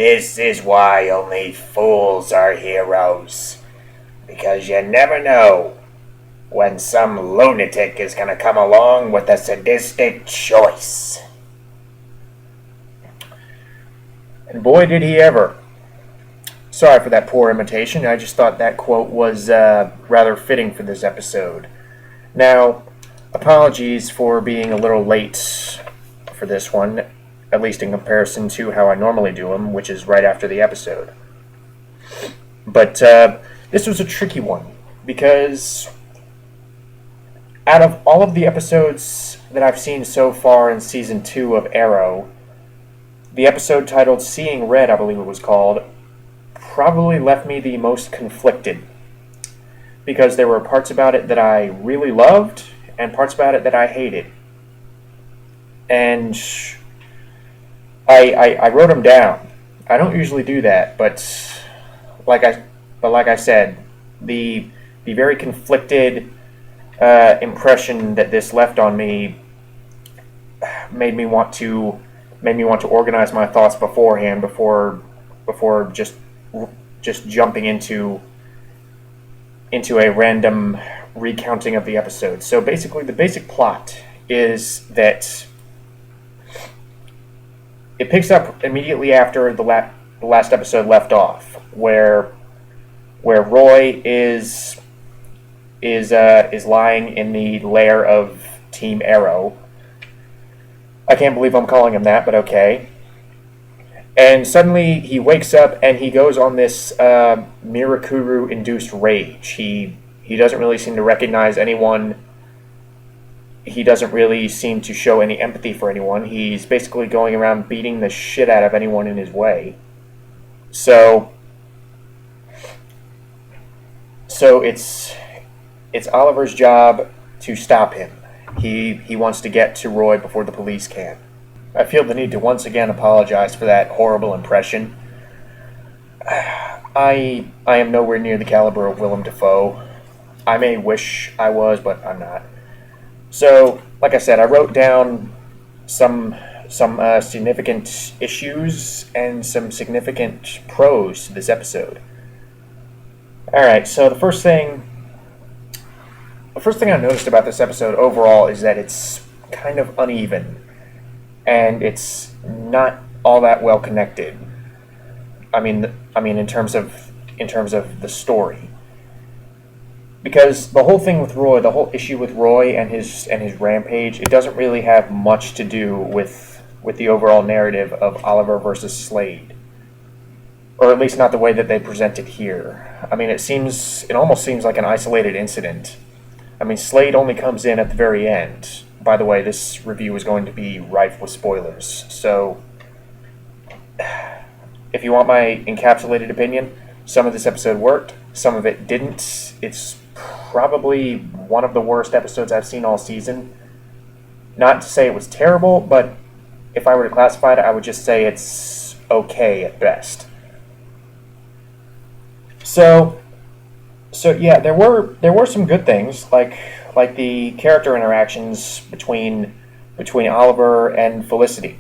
This is why only fools are heroes. Because you never know when some lunatic is gonna come along with a sadistic choice. And boy, did he ever. Sorry for that poor imitation. I just thought that quote was rather fitting for this episode. Now, apologies for being a little late for this one, at least in comparison to how I normally do them, which is right after the episode. But this was a tricky one, because out of all of the episodes that I've seen so far in Season 2 of Arrow, the episode titled Seeing Red, I believe it was called, probably left me the most conflicted. Because there were parts about it that I really loved, and parts about it that I hated. And I wrote them down. I don't usually do that, but like I said, the very conflicted impression that this left on me made me want to organize my thoughts beforehand before just jumping into a random recounting of the episode. So basically, the basic plot is that it picks up immediately after the last episode left off, where Roy is lying in the lair of Team Arrow. I can't believe I'm calling him that, but okay. And suddenly he wakes up and he goes on this Mirakuru-induced rage. He doesn't really seem to recognize anyone. He doesn't really seem to show any empathy for anyone. He's basically going around beating the shit out of anyone in his way. So it's Oliver's job to stop him. He wants to get to Roy before the police can. I feel the need to once again apologize for that horrible impression. I am nowhere near the caliber of Willem Dafoe. I may wish I was, but I'm not. So, like I said, I wrote down some significant issues and some significant pros to this episode. Alright, so the first thing I noticed about this episode overall is that it's kind of uneven. And it's not all that well connected. I mean, in terms of the story, because the whole thing with Roy, the whole issue with Roy and his rampage, it doesn't really have much to do with the overall narrative of Oliver versus Slade, or at least not the way that they present it here. I mean, it almost seems like an isolated incident. I mean, Slade only comes in at the very end. By the way, this review is going to be rife with spoilers, so if you want my encapsulated opinion, some of this episode worked, some of it didn't. It's probably one of the worst episodes I've seen all season. Not to say it was terrible, but if I were to classify it, I would just say it's okay at best. So yeah, there were some good things, like the character interactions between Oliver and Felicity.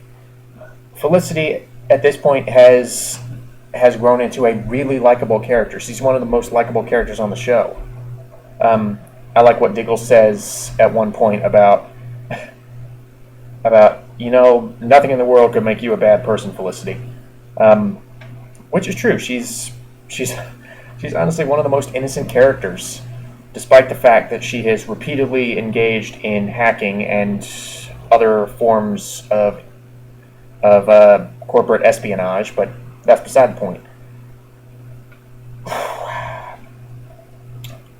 Felicity at this point has grown into a really likable character. She's one of the most likable characters on the show. I like what Diggle says at one point about nothing in the world could make you a bad person, Felicity, which is true. She's honestly one of the most innocent characters, despite the fact that she has repeatedly engaged in hacking and other forms of corporate espionage, but that's beside the point.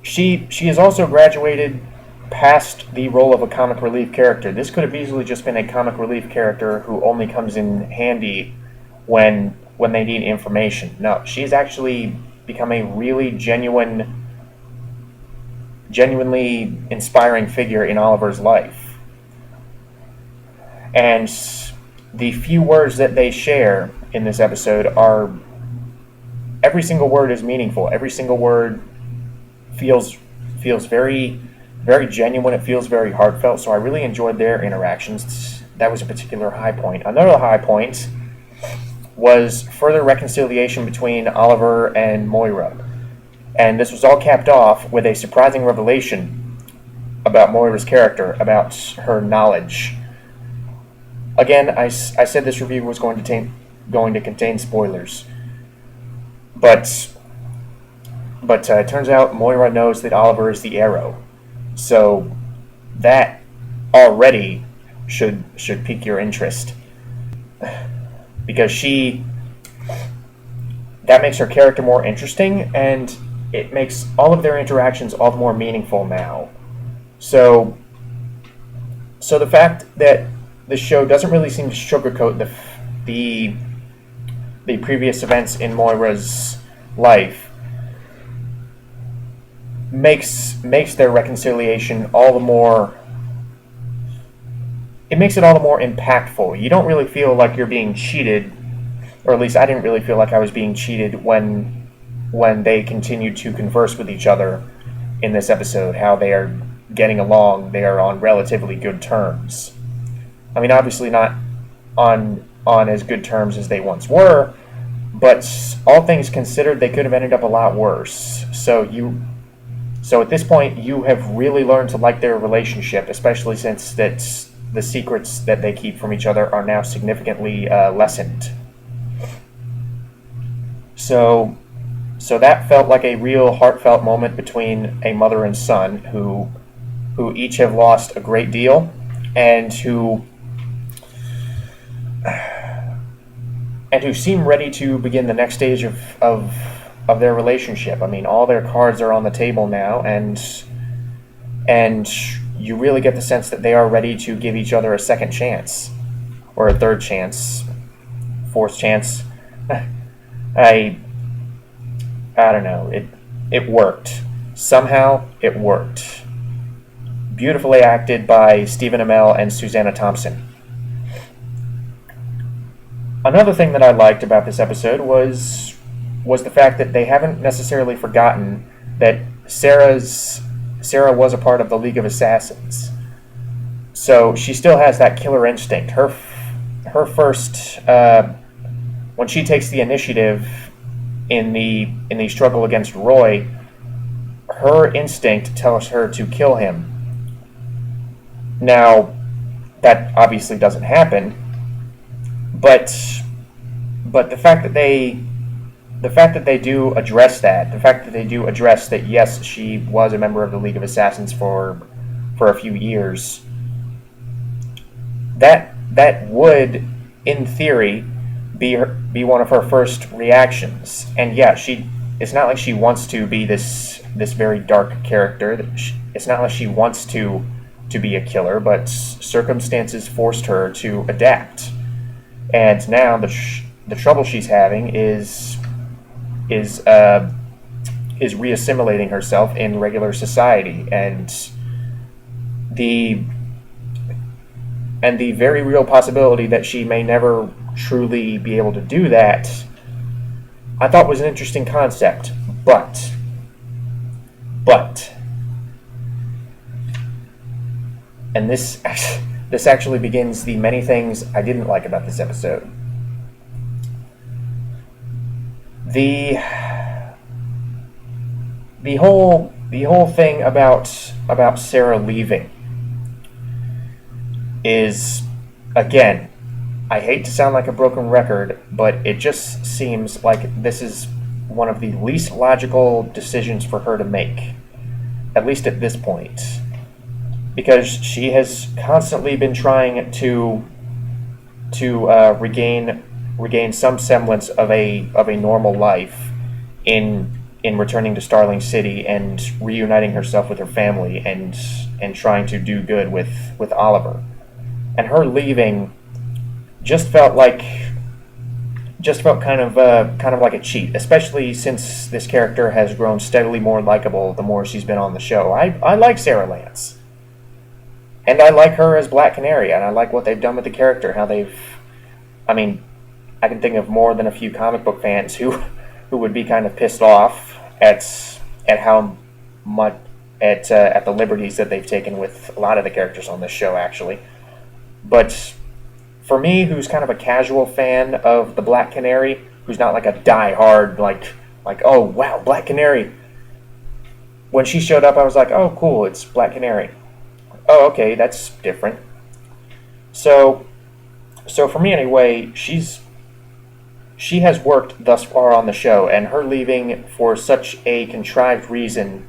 She has also graduated past the role of a comic relief character. This could have easily just been a comic relief character who only comes in handy when they need information. No, she's actually become a really genuinely inspiring figure in Oliver's life. And the few words that they share in this episode are, every single word is meaningful. Every single word feels very, very genuine. It feels very heartfelt. So I really enjoyed their interactions. That was a particular high point. Another high point was further reconciliation between Oliver and Moira. And this was all capped off with a surprising revelation about Moira's character, about her knowledge. Again, I said this review was going to contain spoilers, but it turns out Moira knows that Oliver is the Arrow, so that already should pique your interest, because that makes her character more interesting, and it makes all of their interactions all the more meaningful now. So the fact that the show doesn't really seem to sugarcoat the previous events in Moira's life makes their reconciliation all the more. It makes it all the more impactful. You don't really feel like you're being cheated, or at least I didn't really feel like I was being cheated when they continued to converse with each other in this episode. How they are getting along, they are on relatively good terms. I mean, obviously not on as good terms as they once were, but all things considered, they could have ended up a lot worse. So at this point, you have really learned to like their relationship, especially since the secrets that they keep from each other are now significantly lessened. So that felt like a real heartfelt moment between a mother and son who each have lost a great deal, and who seem ready to begin the next stage of their relationship. I mean, all their cards are on the table now, and you really get the sense that they are ready to give each other a second chance, or a third chance, fourth chance. I don't know. It worked. Somehow it worked. Beautifully acted by Stephen Amell and Susanna Thompson. Another thing that I liked about this episode was the fact that they haven't necessarily forgotten that Sarah was a part of the League of Assassins. So she still has that killer instinct. Her first when she takes the initiative in the struggle against Roy, her instinct tells her to kill him. Now, that obviously doesn't happen, but the fact that they do address that, the fact that they do address that, yes, she was a member of the League of Assassins for a few years, that would, in theory, be one of her first reactions. And yeah, it's not like she wants to be this very dark character. It's not like she wants to be a killer, but circumstances forced her to adapt. And now the trouble she's having is reassimilating herself in regular society, and the very real possibility that she may never truly be able to do that, I thought was an interesting concept. But and this actually begins the many things I didn't like about this episode. The whole thing about Sarah leaving is, again, I hate to sound like a broken record, but it just seems like this is one of the least logical decisions for her to make, at least at this point, because she has constantly been trying to regain some semblance of a normal life in returning to Starling City and reuniting herself with her family and trying to do good with Oliver. And her leaving just felt kind of like a cheat, especially since this character has grown steadily more likable the more she's been on the show. I like Sarah Lance, and I like her as Black Canary, and I like what they've done with the character. I can think of more than a few comic book fans who would be kind of pissed off at how much at the liberties that they've taken with a lot of the characters on this show, actually. But for me, who's kind of a casual fan of the Black Canary, who's not like a die-hard, like, oh, wow, Black Canary. When she showed up, I was like, oh, cool, it's Black Canary. Oh, okay, that's different. So, so for me anyway, she has worked thus far on the show, and her leaving for such a contrived reason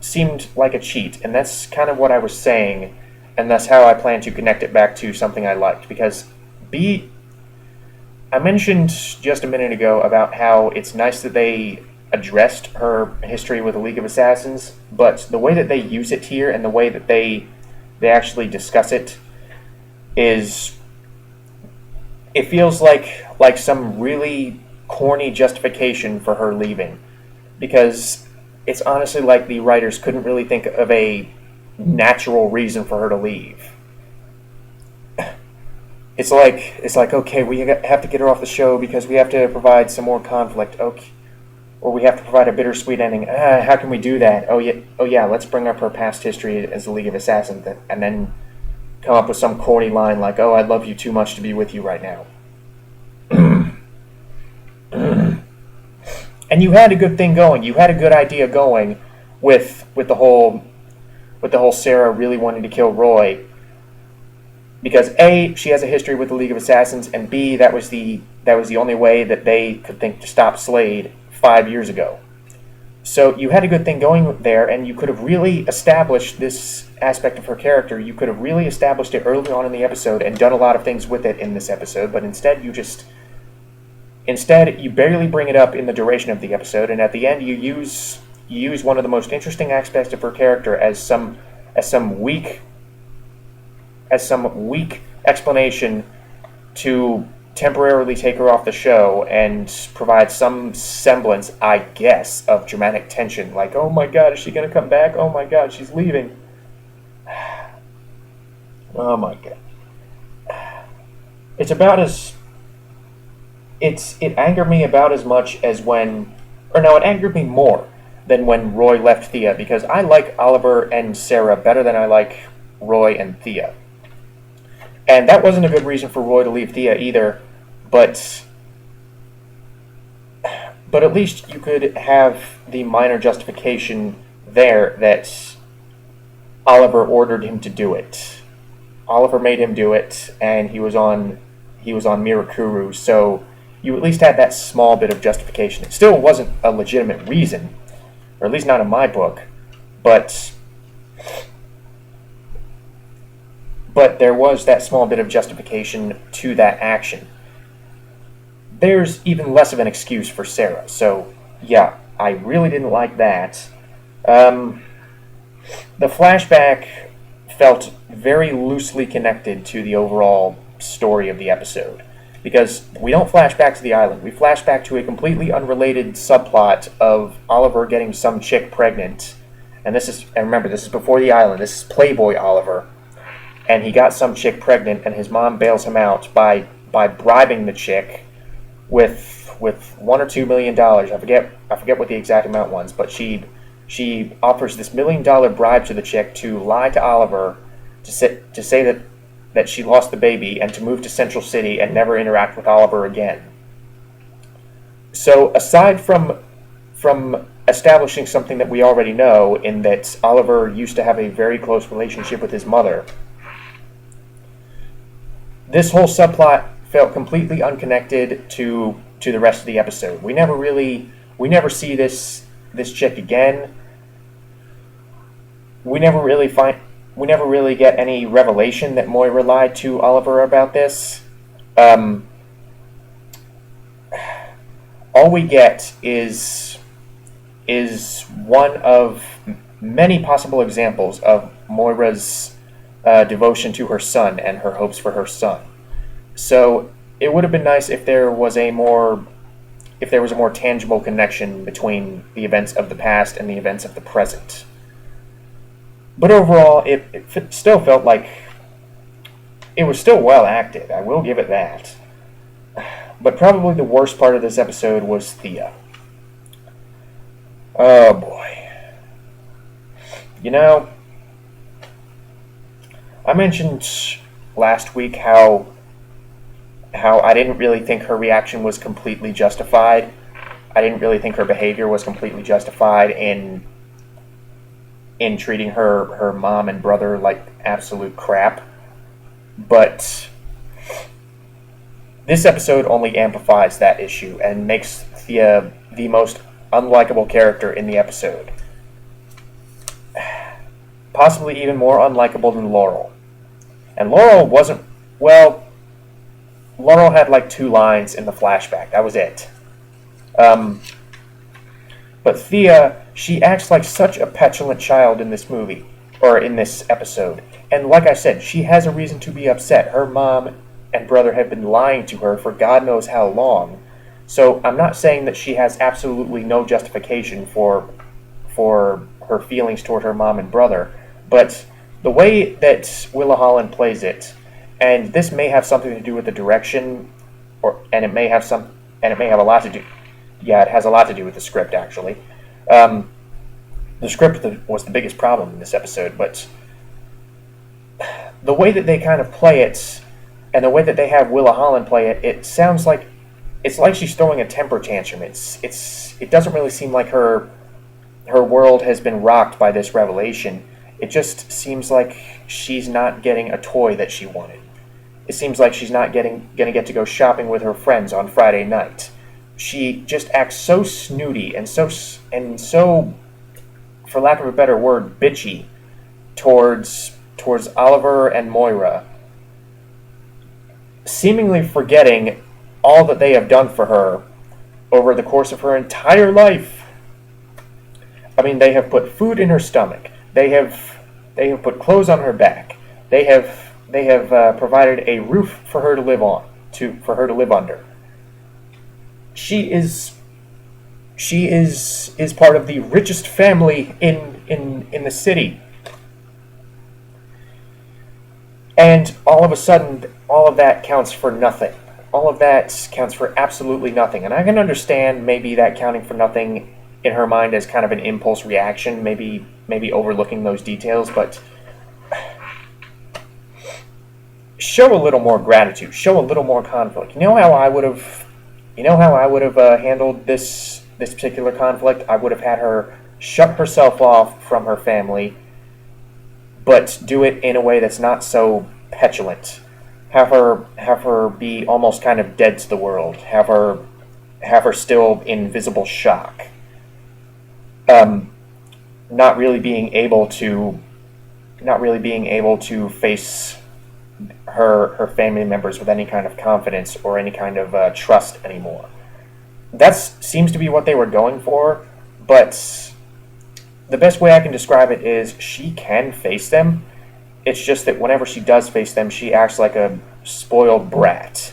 seemed like a cheat, and that's kind of what I was saying, and that's how I plan to connect it back to something I liked, because I mentioned just a minute ago about how it's nice that they addressed her history with the League of Assassins, but the way that they use it here and the way that they actually discuss it is, it feels like some really corny justification for her leaving, because it's honestly like the writers couldn't really think of a natural reason for her to leave. It's like okay, we have to get her off the show because we have to provide some more conflict. Okay, or we have to provide a bittersweet ending. How can we do that? Oh yeah, let's bring up her past history as the League of Assassins, and then come up with some corny line like, "Oh, I love you too much to be with you right now." And you had a good thing going. You had a good idea going with the whole Sarah really wanting to kill Roy, because A, she has a history with the League of Assassins, and B, that was the only way that they could think to stop Slade 5 years ago. So you had a good thing going there, and you could have really established this aspect of her character. You could have really established it early on in the episode and done a lot of things with it in this episode, but instead you barely bring it up in the duration of the episode, and at the end you use one of the most interesting aspects of her character as some weak explanation to temporarily take her off the show and provide some semblance, I guess, of dramatic tension. Like, oh my god, is she going to come back? Oh my god, she's leaving. Oh my god. It angered me about as much as it angered me more than when Roy left Thea, because I like Oliver and Sarah better than I like Roy and Thea. And that wasn't a good reason for Roy to leave Thea either, but at least you could have the minor justification there that Oliver ordered him to do it. Oliver made him do it, and he was on Mirakuru, so you at least had that small bit of justification. It still wasn't a legitimate reason, or at least not in my book, but there was that small bit of justification to that action. There's even less of an excuse for Sarah, so yeah, I really didn't like that. The flashback felt very loosely connected to the overall story of the episode, because we don't flash back to the island. We flash back to a completely unrelated subplot of Oliver getting some chick pregnant, and remember, this is before the island. This is Playboy Oliver, and he got some chick pregnant, and his mom bails him out by bribing the chick with $1 or $2 million. I forget what the exact amount was, but she offers this $1 million bribe to the chick to lie to Oliver to say that she lost the baby and to move to Central City and never interact with Oliver again. So aside from establishing something that we already know, in that Oliver used to have a very close relationship with his mother, this whole subplot felt completely unconnected to the rest of the episode. We never see this chick again. We never really get any revelation that Moira lied to Oliver about this. All we get is one of many possible examples of Moira's devotion to her son and her hopes for her son. So it would have been nice if there was a more tangible connection between the events of the past and the events of the present. But overall, it still felt like it was still well acted. I will give it that. But probably the worst part of this episode was Thea. Oh boy. You know, I mentioned last week how how I didn't really think her reaction was completely justified. I didn't really think her behavior was completely justified in treating her mom and brother like absolute crap. But this episode only amplifies that issue and makes Thea the most unlikable character in the episode. Possibly even more unlikable than Laurel. And Laurel wasn't, well, Laurel had like 2 lines in the flashback. That was it. But Thea, she acts like such a petulant child in this movie, or in this episode. And like I said, she has a reason to be upset. Her mom and brother have been lying to her for God knows how long. So I'm not saying that she has absolutely no justification for her feelings toward her mom and brother, but the way that Willa Holland plays it, and this may have something to do with the direction, and it may have a lot to do. Yeah, it has a lot to do with the script actually. The script was the biggest problem in this episode, but the way that they kind of play it, and the way that they have Willa Holland play it, it sounds like it's like she's throwing a temper tantrum. It doesn't really seem like her world has been rocked by this revelation. It just seems like she's not getting a toy that she wanted. It seems like she's not gonna get to go shopping with her friends on Friday night. She just acts so snooty and so, for lack of a better word, bitchy towards Oliver and Moira, seemingly forgetting all that they have done for her over the course of her entire life. I mean, they have put food in her stomach. They have put clothes on her back. They have provided a roof for her to live under. She is part of the richest family in the city. And all of a sudden, all of that counts for nothing. All of that counts for absolutely nothing. And I can understand maybe that counting for nothing in her mind as kind of an impulse reaction, maybe overlooking those details, but show a little more gratitude, show a little more conflict. You know how I would have handled this particular conflict? I would have had her shut herself off from her family, but do it in a way that's not so petulant. Have her be almost kind of dead to the world. Have her still in visible shock. Not really being able to face her family members with any kind of confidence or any kind of trust anymore. That seems to be what they were going for, but the best way I can describe it is she can face them. It's just that whenever she does face them, she acts like a spoiled brat.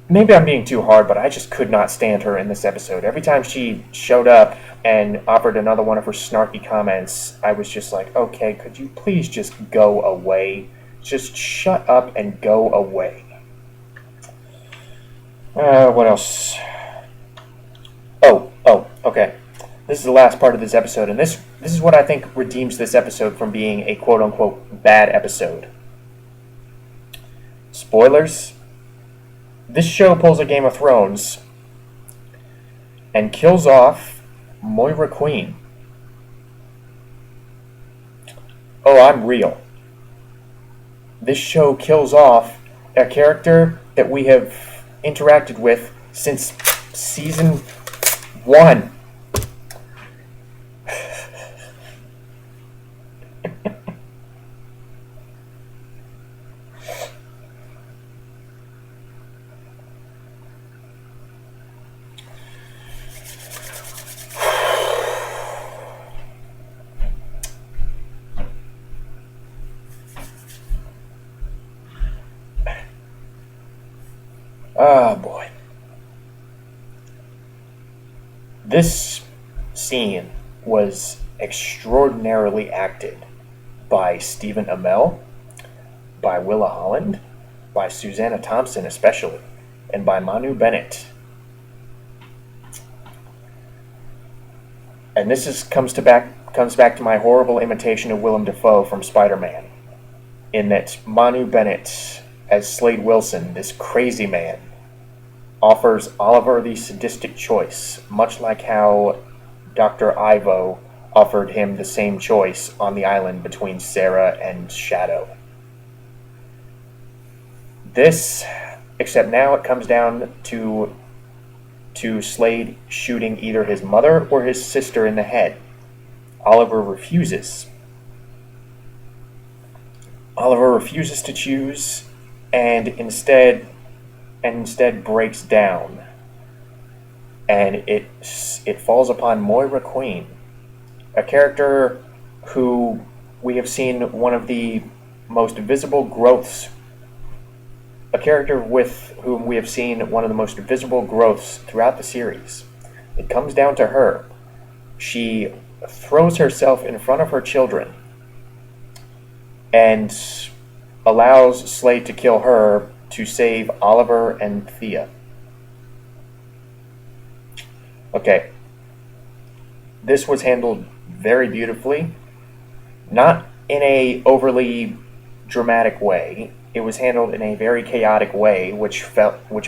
Maybe I'm being too hard, but I just could not stand her in this episode. Every time she showed up and offered another one of her snarky comments, I was just like, okay, could you please just go away? Just shut up and go away. What else? Okay. This is the last part of this episode, and this is what I think redeems this episode from being a quote-unquote bad episode. Spoilers. This show pulls a Game of Thrones and kills off Moira Queen. Oh, I'm real. This show kills off a character that we have interacted with since season 1. Oh boy. This scene was extraordinarily acted by Stephen Amell, by Willa Holland, by Susanna Thompson especially, and by Manu Bennett. And this comes back to my horrible imitation of Willem Dafoe from Spider-Man, in that Manu Bennett as Slade Wilson, this crazy man, offers Oliver the sadistic choice, much like how Dr. Ivo offered him the same choice on the island between Sarah and Shadow. This, except now it comes down to Slade shooting either his mother or his sister in the head. Oliver refuses. Oliver refuses to choose and instead breaks down. And it falls upon Moira Queen, a character who we have seen one of the most visible growths, a character with whom we have seen one of the most visible growths throughout the series. It comes down to her. She throws herself in front of her children and allows Slade to kill her to save Oliver and Thea. Okay. This was handled very beautifully. Not in a overly dramatic way. It was handled in a very chaotic way, which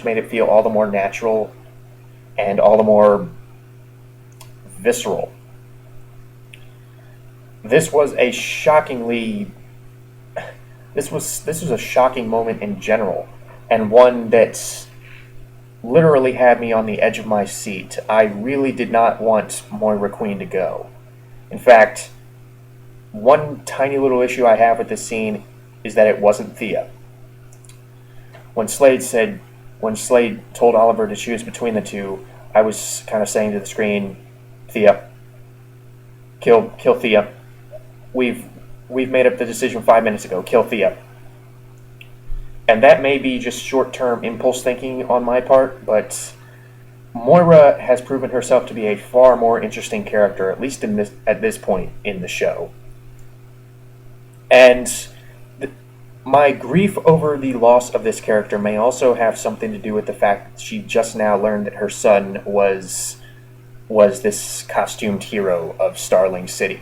made it feel all the more natural and all the more visceral. This was a shocking moment in general, and one that literally had me on the edge of my seat. I really did not want Moira Queen to go. In fact, one tiny little issue I have with this scene is that it wasn't Thea. When Slade told Oliver to choose between the two, I was kind of saying to the screen, Thea. Kill Thea. We've made up the decision 5 minutes ago. Kill Thea. And that may be just short-term impulse thinking on my part, but Moira has proven herself to be a far more interesting character, at least at this point in the show. And my grief over the loss of this character may also have something to do with the fact that she just now learned that her son was this costumed hero of Starling City.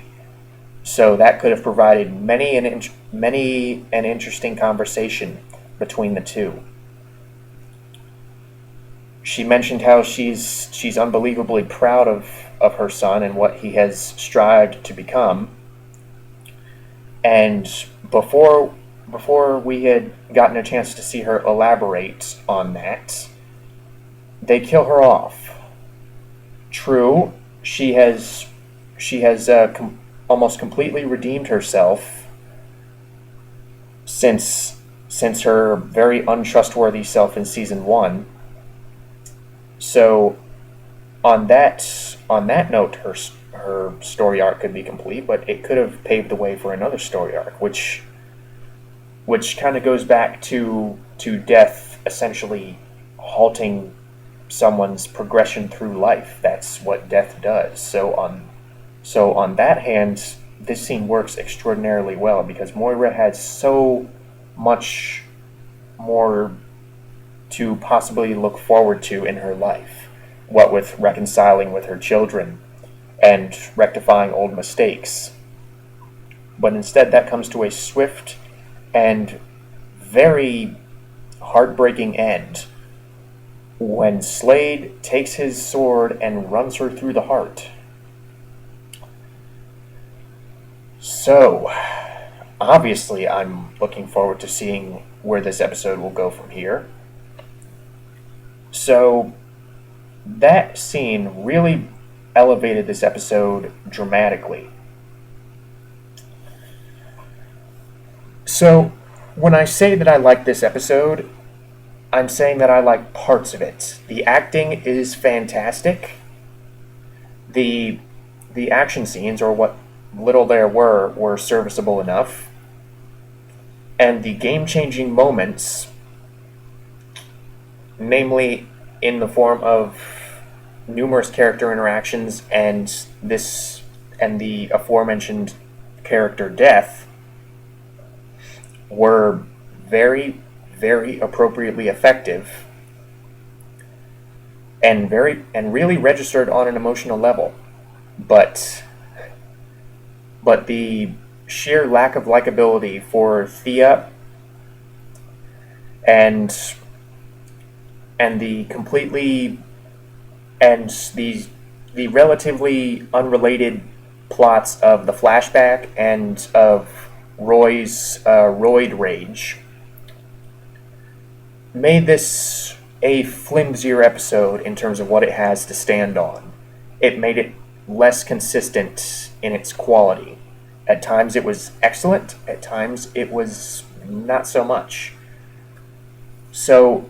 So that could have provided many an interesting conversation between the two. She mentioned how she's unbelievably proud of her son and what he has strived to become. And before we had gotten a chance to see her elaborate on that, they kill her off. True, she has almost completely redeemed herself since her very untrustworthy self in season 1. So on that note, her story arc could be complete, but it could have paved the way for another story arc, which kind of goes back to death essentially halting someone's progression through life. That's what death does. So on that hand, this scene works extraordinarily well because Moira had so much more to possibly look forward to in her life. What with reconciling with her children and rectifying old mistakes. But instead that comes to a swift and very heartbreaking end when Slade takes his sword and runs her through the heart. So, obviously I'm looking forward to seeing where this episode will go from here. So, that scene really elevated this episode dramatically. So, when I say that I like this episode, I'm saying that I like parts of it. The acting is fantastic. The action scenes, or what little there were serviceable enough. And the game-changing moments, namely in the form of numerous character interactions and the aforementioned character death, were very, very appropriately effective and really registered on an emotional level. But the sheer lack of likability for Thea and the completely and the relatively unrelated plots of the flashback and of Roy's roid rage made this a flimsier episode in terms of what it has to stand on. It made it less consistent in its quality. At times it was excellent, at times it was not so much. So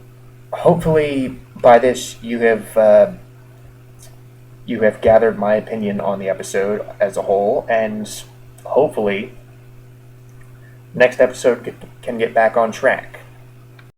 hopefully by this you have gathered my opinion on the episode as a whole, and hopefully next episode can get back on track.